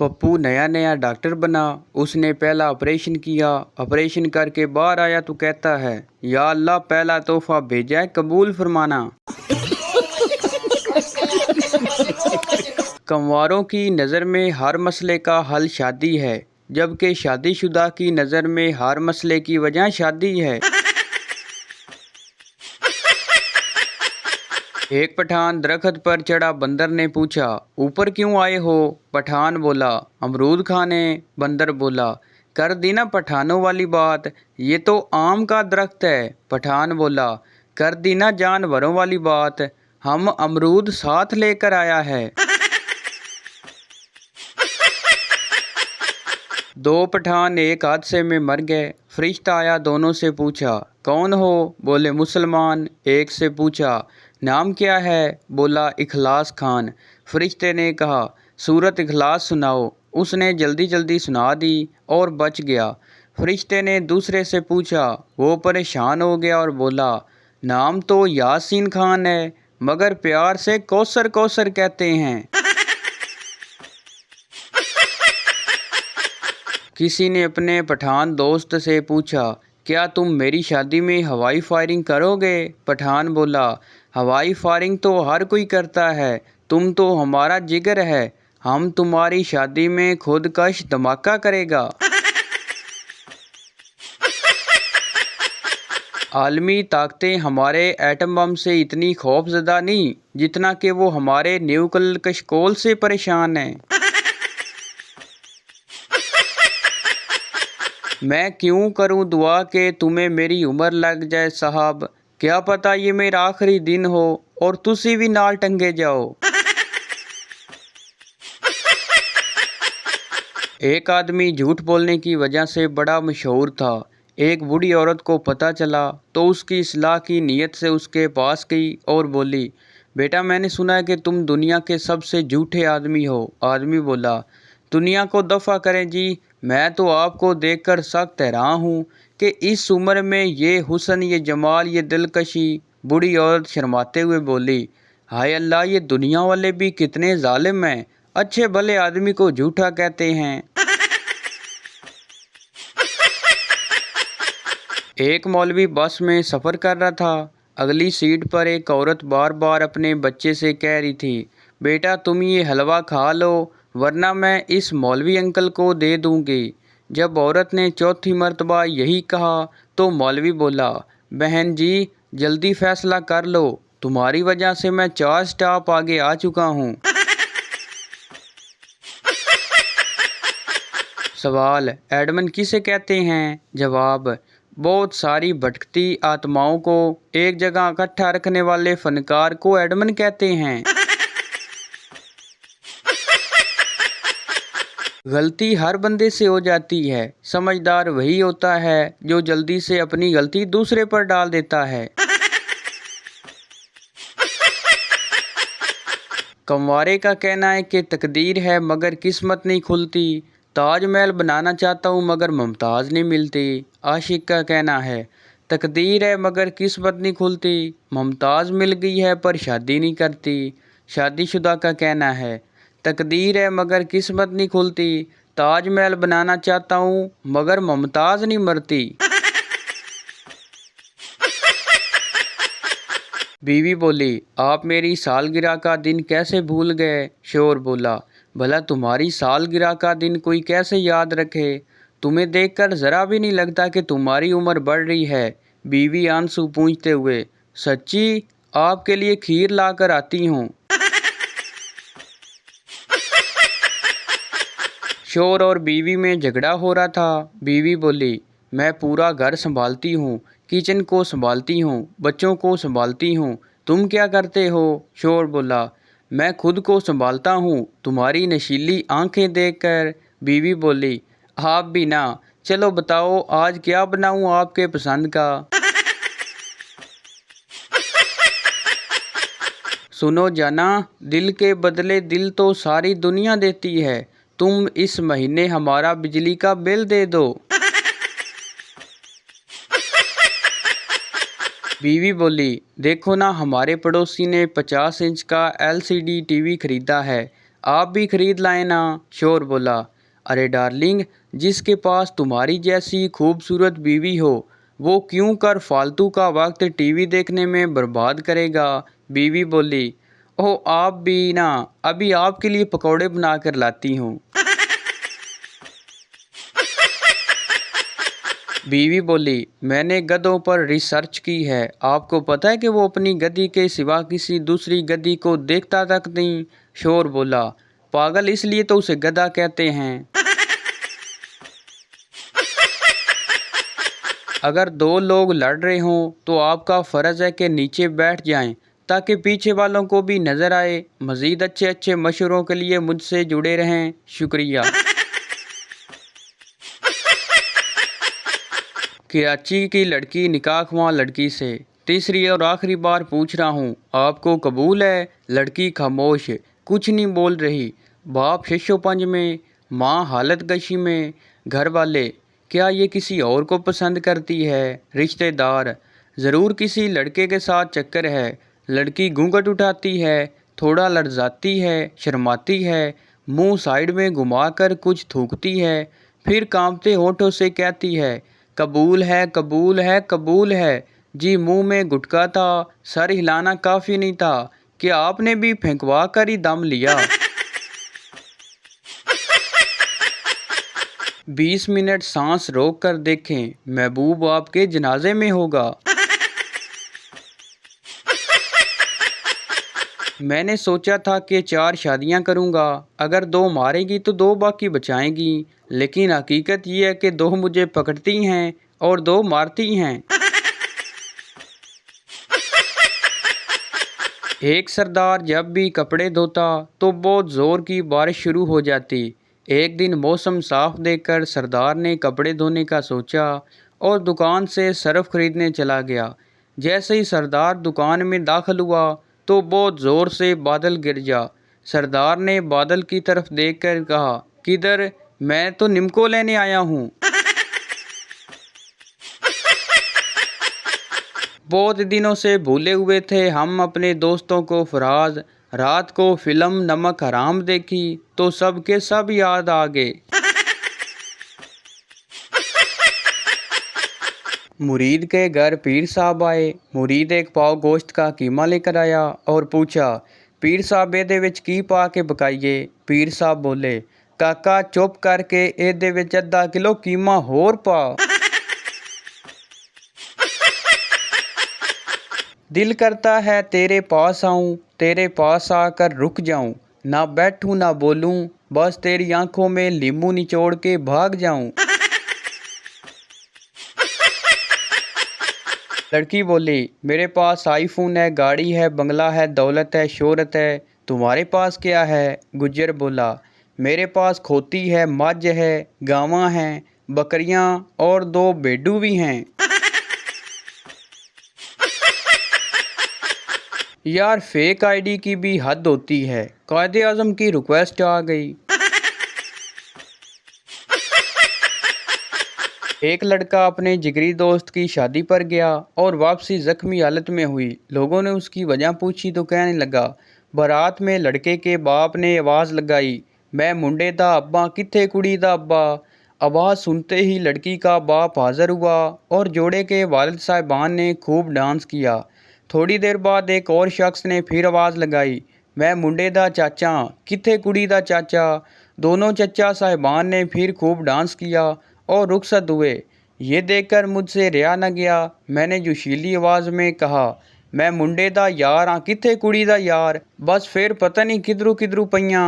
पप्पू नया नया डॉक्टर बना। उसने पहला ऑपरेशन किया। ऑपरेशन करके बाहर आया तो कहता है, या अल्लाह पहला तोहफा भेजा है, कबूल फरमाना। कंवारों की नज़र में हर मसले का हल शादी है, जबकि शादीशुदा की नज़र में हर मसले की वजह शादी है। एक पठान दरख्त पर चढ़ा। बंदर ने पूछा, ऊपर क्यों आए हो? पठान बोला, अमरूद खाने। बंदर बोला, कर दी ना पठानों वाली बात, ये तो आम का दरख्त है। पठान बोला, कर दी ना जानवरों वाली बात, हम अमरूद साथ लेकर आया है। दो पठान एक हादसे में मर गए। फरिश्ता आया, दोनों से पूछा, कौन हो? बोले, मुसलमान। एक से पूछा, नाम क्या है? बोला, इखलास खान। फरिश्ते ने कहा, सूरत इखलास सुनाओ। उसने जल्दी जल्दी सुना दी और बच गया। फरिश्ते ने दूसरे से पूछा। वो परेशान हो गया और बोला, नाम तो यासीन खान है, मगर प्यार से कौसर कौसर कहते हैं। किसी ने अपने पठान दोस्त से पूछा, क्या तुम मेरी शादी में हवाई फायरिंग करोगे? पठान बोला, हवाई फायरिंग तो हर कोई करता है, तुम तो हमारा जिगर है, हम तुम्हारी शादी में खुदकश धमाका करेगा। आलमी ताकतें हमारे एटम बम से इतनी खौफजदा नहीं जितना कि वो हमारे न्यूक्लियर कशकोल से परेशान हैं। मैं क्यों करूं दुआ कि तुम्हें मेरी उम्र लग जाए साहब, क्या पता ये मेरा आखिरी दिन हो और तुसी भी नाल टंगे जाओ। एक आदमी झूठ बोलने की वजह से बड़ा मशहूर था। एक बूढ़ी औरत को पता चला तो उसकी इस्लाह की नीयत से उसके पास गई और बोली, बेटा मैंने सुना है कि तुम दुनिया के सबसे झूठे आदमी हो। आदमी बोला, दुनिया को दफ़ा करें जी, मैं तो आपको देखकर सख्त हैरान हूँ कि इस उम्र में ये हुस्न, ये जमाल, ये दिलकशी। बूढ़ी औरत शर्माते हुए बोली, हाय अल्लाह, ये दुनिया वाले भी कितने जालिम हैं, अच्छे भले आदमी को झूठा कहते हैं। एक मौलवी बस में सफ़र कर रहा था। अगली सीट पर एक औरत बार बार अपने बच्चे से कह रही थी, बेटा तुम ये हलवा खा लो वरना मैं इस मौलवी अंकल को दे दूंगी। जब औरत ने चौथी मर्तबा यही कहा तो मौलवी बोला, बहन जी जल्दी फैसला कर लो, तुम्हारी वजह से मैं 4 स्टॉप आगे आ चुका हूँ। सवाल, एडमन किसे कहते हैं? जवाब, बहुत सारी भटकती आत्माओं को एक जगह इकट्ठा रखने वाले फनकार को एडमन कहते हैं। गलती हर बंदे से हो जाती है, समझदार वही होता है जो जल्दी से अपनी गलती दूसरे पर डाल देता है। कंवारे का कहना है कि तकदीर है मगर किस्मत नहीं खुलती, ताजमहल बनाना चाहता हूँ मगर मुमताज़ नहीं मिलती। आशिक का कहना है, तकदीर है मगर किस्मत नहीं खुलती, मुमताज़ मिल गई है पर शादी नहीं करती। शादीशुदा का कहना है, तकदीर है मगर किस्मत नहीं खुलती, ताजमहल बनाना चाहता हूँ मगर मुमताज़ नहीं मरती। बीवी बोली, आप मेरी सालगिरह का दिन कैसे भूल गए? शोर बोला, भला तुम्हारी सालगिरह का दिन कोई कैसे याद रखे, तुम्हें देखकर ज़रा भी नहीं लगता कि तुम्हारी उम्र बढ़ रही है। बीवी आंसू पूंछते हुए, सच्ची, आपके लिए खीर ला कर आती हूँ। शोर और बीवी में झगड़ा हो रहा था। बीवी बोली, मैं पूरा घर संभालती हूँ, किचन को संभालती हूँ, बच्चों को संभालती हूँ, तुम क्या करते हो? शोर बोला, मैं खुद को संभालता हूँ तुम्हारी नशीली आंखें देखकर। बीवी बोली, आप भी ना, चलो बताओ आज क्या बनाऊँ आपके पसंद का। सुनो जाना, दिल के बदले दिल तो सारी दुनिया देती है, तुम इस महीने हमारा बिजली का बिल दे दो। बीवी बोली, देखो ना, हमारे पड़ोसी ने 50 इंच का LCD टीवी खरीदा है, आप भी खरीद लाए ना। शोर बोला। अरे डार्लिंग, जिसके पास तुम्हारी जैसी खूबसूरत बीवी हो वो क्यों कर फालतू का वक्त टीवी देखने में बर्बाद करेगा। बीवी बोली। ओह आप भी ना, अभी आपके लिए पकौड़े बना कर लाती हूँ। बीवी बोली। मैंने गधों पर रिसर्च की है, आपको पता है कि वो अपनी गधी के सिवा किसी दूसरी गधी को देखता तक नहीं। शोर बोला। पागल, इसलिए तो उसे गधा कहते हैं। अगर दो लोग लड़ रहे हों तो आपका फ़र्ज़ है कि नीचे बैठ जाएं ताकि पीछे वालों को भी नज़र आए। मज़ीद अच्छे अच्छे मशवरों के लिए मुझसे जुड़े रहें। शुक्रिया। कराची की लड़की निकाहख्वां लड़की से। तीसरी और आखिरी बार पूछ रहा हूँ, आपको कबूल है। लड़की खामोश, कुछ नहीं बोल रही। बाप शशोपंज में, माँ हालत गशी में। घर वाले, क्या ये किसी और को पसंद करती है। रिश्तेदार, ज़रूर किसी लड़के के साथ चक्कर है। लड़की घूंघट उठाती है, थोड़ा लड़जाती है, शर्माती है, मुंह साइड में घुमाकर कुछ थूकती है, फिर कांपते होठों से कहती है, कबूल है, कबूल है, कबूल है। जी, मुंह में गुटका था, सर हिलाना काफ़ी नहीं था, क्या आपने भी फेंकवा कर ही दम लिया। 20 मिनट सांस रोक कर देखें, महबूब आपके जनाजे में होगा। मैंने सोचा था कि 4 शादियां करूंगा, अगर 2 मारेगी तो 2 बाकी बचाएंगी, लेकिन हकीकत ये है कि 2 मुझे पकड़ती हैं और 2 मारती हैं। एक सरदार जब भी कपड़े धोता तो बहुत ज़ोर की बारिश शुरू हो जाती। एक दिन मौसम साफ देखकर सरदार ने कपड़े धोने का सोचा और दुकान से सर्फ खरीदने चला गया। जैसे ही सरदार दुकान में दाखिल हुआ तो बहुत ज़ोर से बादल गिर जा। सरदार ने बादल की तरफ देखकर कहा, किधर, मैं तो निम्को लेने आया हूँ। बहुत दिनों से भूले हुए थे हम अपने दोस्तों को फराज। रात को फिल्म नमक हराम देखी तो सब के सब याद आ गए। मुरीद के घर पीर साहब आए। मुरीद एक पाव गोश्त का कीमा लेकर आया और पूछा, पीर साहब ਇਹਦੇ ਵਿੱਚ ਕੀ ਪਾ ਕੇ ਪਕਾਈਏ। पीर साहब बोले, काका चुप करके ਇਹਦੇ ਵਿੱਚ ਅੱਧਾ किलो कीमा होर पा। दिल करता है तेरे पास आऊं, तेरे पास आकर रुक जाऊं, ना बैठूं ना बोलूं, बस तेरी आंखों में लींबू निचोड़ के भाग जाऊं। लड़की बोली, मेरे पास आईफोन है, गाड़ी है, बंगला है, दौलत है, शोहरत है, तुम्हारे पास क्या है। गुज्जर बोला, मेरे पास खोती है, मझ है, गावां हैं, बकरियां और 2 भेड़ू भी हैं। यार फेक आईडी की भी हद होती है। कायदे आज़म की रिक्वेस्ट आ गई। एक लड़का अपने जिगरी दोस्त की शादी पर गया और वापसी जख्मी हालत में हुई। लोगों ने उसकी वजह पूछी तो कहने लगा, बारात में लड़के के बाप ने आवाज़ लगाई, मैं मुंडे दा अब्बा, किथे कुड़ी दा अब्बा। आवाज़ सुनते ही लड़की का बाप हाजिर हुआ और जोड़े के वालिद साहिबान ने खूब डांस किया। थोड़ी देर बाद एक और शख्स ने फिर आवाज़ लगाई, मैं मुंडे दा चाचा, किथे कुड़ी दा चाचा। दोनों चचा साहिबान ने फिर खूब डांस किया और रुखसत हुए। ये देखकर मुझसे रिया न गया। मैंने जोशीली आवाज़ में कहा, मैं मुंडे दा यार हाँ, किथे कुड़ी दा यार। बस फिर पता नहीं किधरू किधरू पईयां।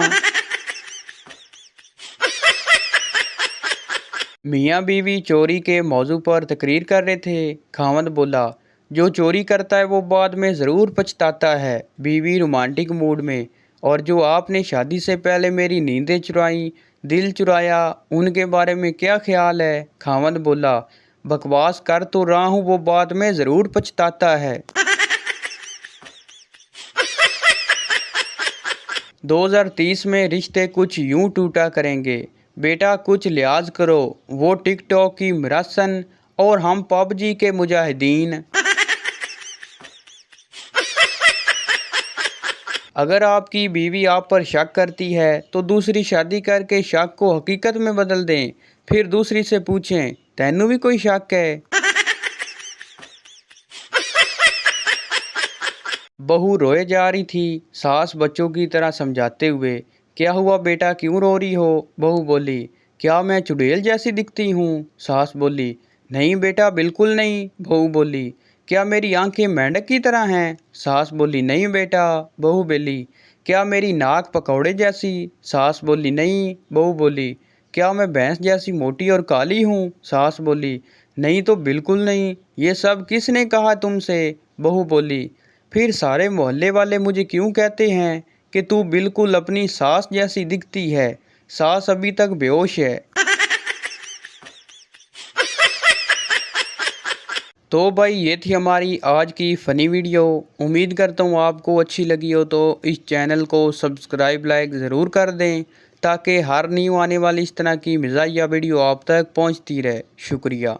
मियाँ बीवी चोरी के मौजू पर तकरीर कर रहे थे। खावंद बोला, जो चोरी करता है वो बाद में ज़रूर पछताता है। बीवी रोमांटिक मूड में, और जो आपने शादी से पहले मेरी नींदें चुराई, दिल चुराया, उनके बारे में क्या ख्याल है। खावंद बोला, बकवास कर तो रहा हूँ, वो बाद में ज़रूर पछताता है। 2030 में रिश्ते कुछ यूं टूटा करेंगे, बेटा कुछ लिहाज करो, वो टिकटॉक की मिरासन और हम पबजी के मुजाहिदीन। अगर आपकी बीवी आप पर शक करती है तो दूसरी शादी करके शक को हकीकत में बदल दें। फिर दूसरी से पूछें, तैनू भी कोई शक है? बहू रोए जा रही थी। सास बच्चों की तरह समझाते हुए, क्या हुआ बेटा, क्यों रो रही हो? बहू बोली, क्या मैं चुड़ैल जैसी दिखती हूँ? सास बोली, नहीं बेटा, बिल्कुल नहीं। बहू बोली, क्या मेरी आंखें मेंढक की तरह हैं? सास बोली, नहीं बेटा। बहू बोली, क्या मेरी नाक पकौड़े जैसी? सास बोली, नहीं। बहू बोली, क्या मैं भैंस जैसी मोटी और काली हूँ? सास बोली, नहीं तो बिल्कुल नहीं। ये सब किसने कहा तुमसे? बहू बोली, फिर सारे मोहल्ले वाले मुझे क्यों कहते हैं कि तू बिल्कुल अपनी सास जैसी दिखती है? सास अभी तक बेहोश है। तो भाई ये थी हमारी आज की फ़नी वीडियो। उम्मीद करता हूँ आपको अच्छी लगी हो, तो इस चैनल को सब्सक्राइब लाइक ज़रूर कर दें ताकि हर न्यू आने वाली इस तरह की मज़ाहिया वीडियो आप तक पहुँचती रहे। शुक्रिया।